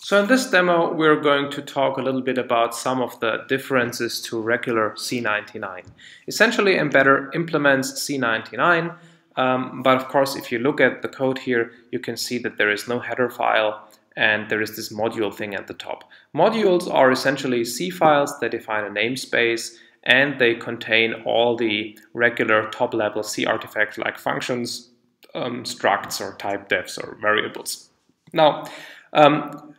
So in this demo, we're going to talk a little bit about some of the differences to regular C99. Essentially, mbeddr implements C99, but of course, if you look at the code here, you can see that there is no header file and there is this module thing at the top. Modules are essentially C files that define a namespace and they contain all the regular top-level C artifacts like functions, structs, or type defs or variables. Now,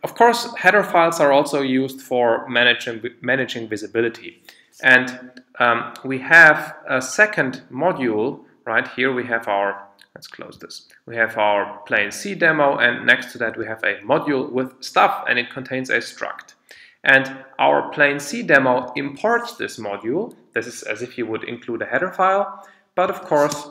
of course, header files are also used for managing visibility. And we have a second module right here. We have our, let's close this. We have our plain C demo, and next to that we have a module with stuff, and it contains a struct. And our plain C demo imports this module. This is as if you would include a header file, but of course,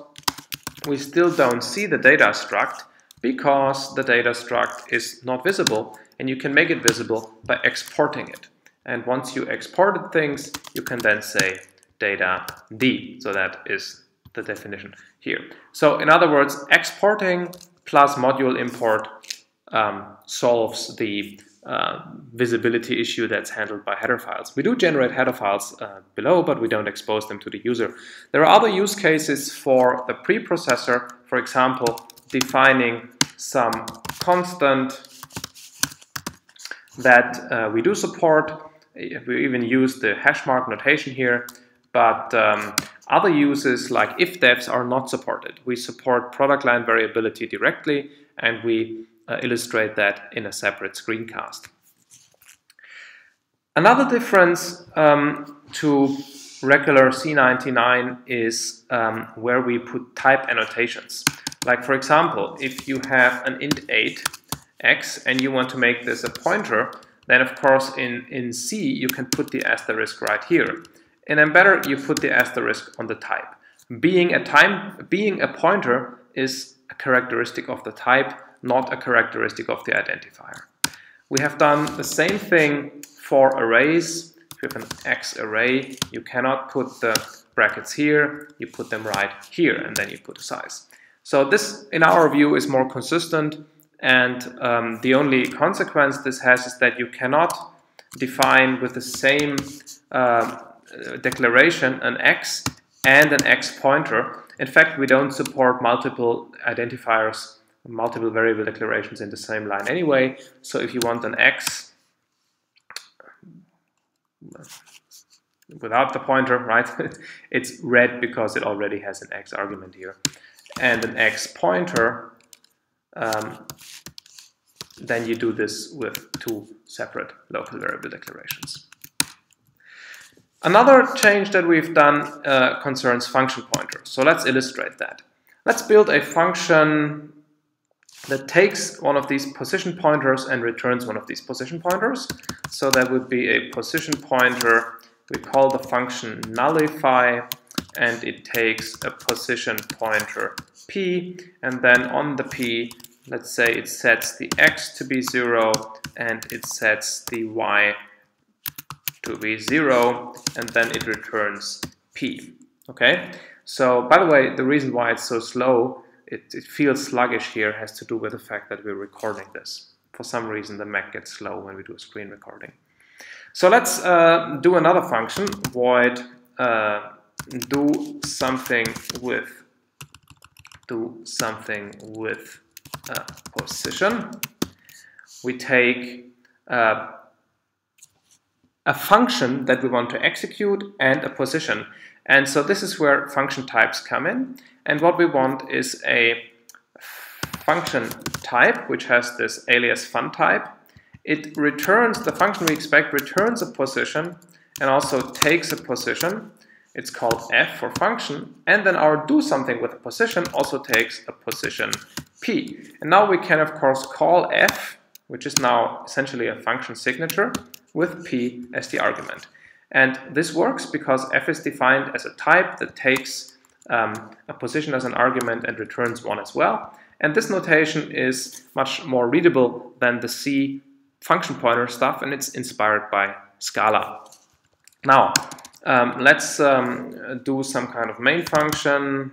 we still don't see the data struct, because the data struct is not visible, and you can make it visible by exporting it. And once you exported things, you can then say data D. So that is the definition here. So in other words, exporting plus module import solves the visibility issue that's handled by header files. We do generate header files below, but we don't expose them to the user. There are other use cases for the preprocessor, for example, defining some constant that we do support. We even use the hash mark notation here, but other uses like if-defs are not supported. We support product line variability directly, and we illustrate that in a separate screencast. Another difference to regular C99 is where we put type annotations. Like for example, if you have an int 8 x and you want to make this a pointer, then of course in C you can put the asterisk right here. In mbeddr you put the asterisk on the type. Being a pointer is a characteristic of the type, not a characteristic of the identifier. We have done the same thing for arrays. If you have an X array, you cannot put the brackets here, you put them right here, and then you put a size. So this, in our view, is more consistent, and the only consequence this has is that you cannot define with the same declaration an X and an X pointer. In fact, we don't support multiple identifiers, multiple variable declarations in the same line anyway. So if you want an X without the pointer, right, it's red because it already has an X argument here, and an X pointer, then you do this with two separate local variable declarations. Another change that we've done concerns function pointers. So let's illustrate that. Let's build a function that takes one of these position pointers and returns one of these position pointers. So that would be a position pointer. We call the function nullify, and it takes a position pointer p, and then on the p, let's say it sets the x to be 0 and it sets the y to be 0, and then it returns p. Okay, so by the way, the reason why it's so slow, it feels sluggish here, has to do with the fact that we're recording this. For some reason the Mac gets slow when we do a screen recording. So let's do another function, void do something with position. We take a function that we want to execute and a position. And so this is where function types come in. And what we want is a function type, which has this alias fun type. It returns, the function we expect returns a position and also takes a position. It's called f for function. And then our do something with a position also takes a position p. And now we can, of course, call f, which is now essentially a function signature, with p as the argument. And this works because f is defined as a type that takes a position as an argument and returns one as well. And this notation is much more readable than the C function pointer stuff, and it's inspired by Scala. Now, let's do some kind of main function,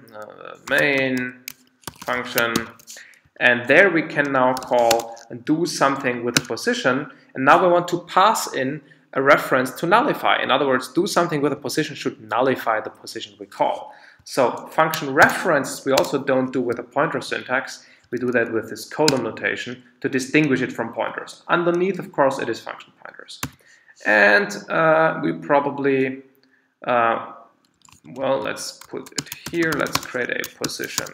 And there we can now call and do something with the position. And now we want to pass in a reference to nullify. In other words, do something with a position should nullify the position we call. So function reference we also don't do with a pointer syntax. We do that with this colon notation to distinguish it from pointers. Underneath, of course, it is function pointers. And we probably, well, let's put it here. Let's create a position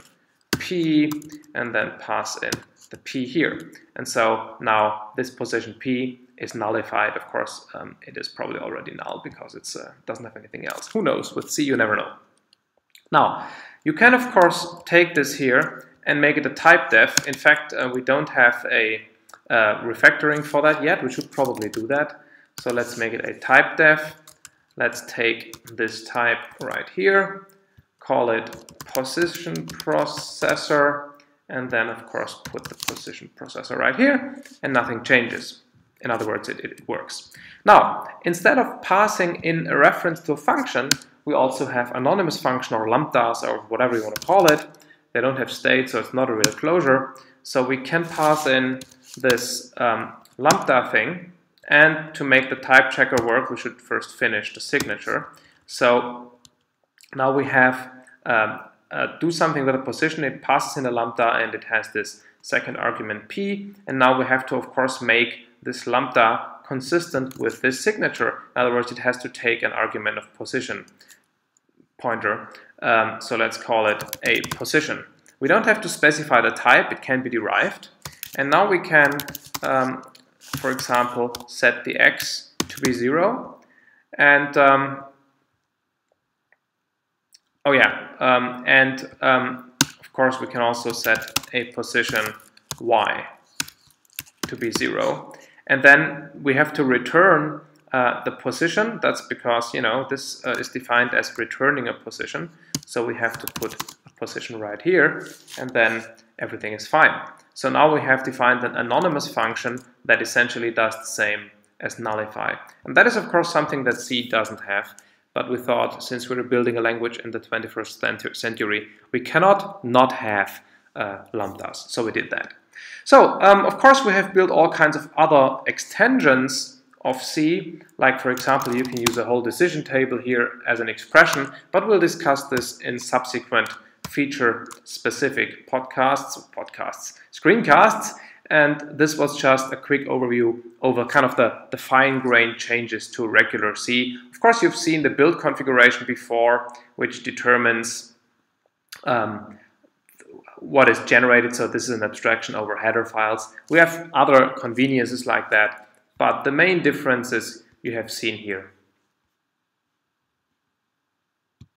P and then pass in the P here. And so now this position P is nullified. Of course, it is probably already null because it doesn't have anything else. Who knows? With C, you never know. Now, you can, of course, take this here and make it a type def. In fact, we don't have a refactoring for that yet. We should probably do that. So let's make it a type def. Let's take this type right here, call it position processor, and then, of course, put the position processor right here, and nothing changes. In other words, it works. Now, instead of passing in a reference to a function, we also have anonymous function or lambdas or whatever you want to call it. They don't have state, so it's not a real closure. So we can pass in this lambda thing, and to make the type checker work, we should first finish the signature. So now we have do something with a position. It passes in a lambda, and it has this second argument p. And now we have to, of course, make this lambda consistent with this signature. In other words, it has to take an argument of position pointer. So let's call it a position. We don't have to specify the type. It can be derived. And now we can, for example, set the x to be 0. And of course, we can also set a position y to be 0. And then we have to return the position. That's because, you know, this is defined as returning a position. So we have to put a position right here, and then everything is fine. So now we have defined an anonymous function that essentially does the same as nullify. And that is, of course, something that C doesn't have. But we thought, since we're building a language in the 21st century, we cannot not have lambdas. So we did that. So, of course, we have built all kinds of other extensions of C. Like, for example, you can use a whole decision table here as an expression. But we'll discuss this in subsequent feature-specific screencasts. And this was just a quick overview over kind of the fine-grained changes to regular C. Of course, you've seen the build configuration before, which determines what is generated. So this is an abstraction over header files. We have other conveniences like that, but the main differences you have seen here.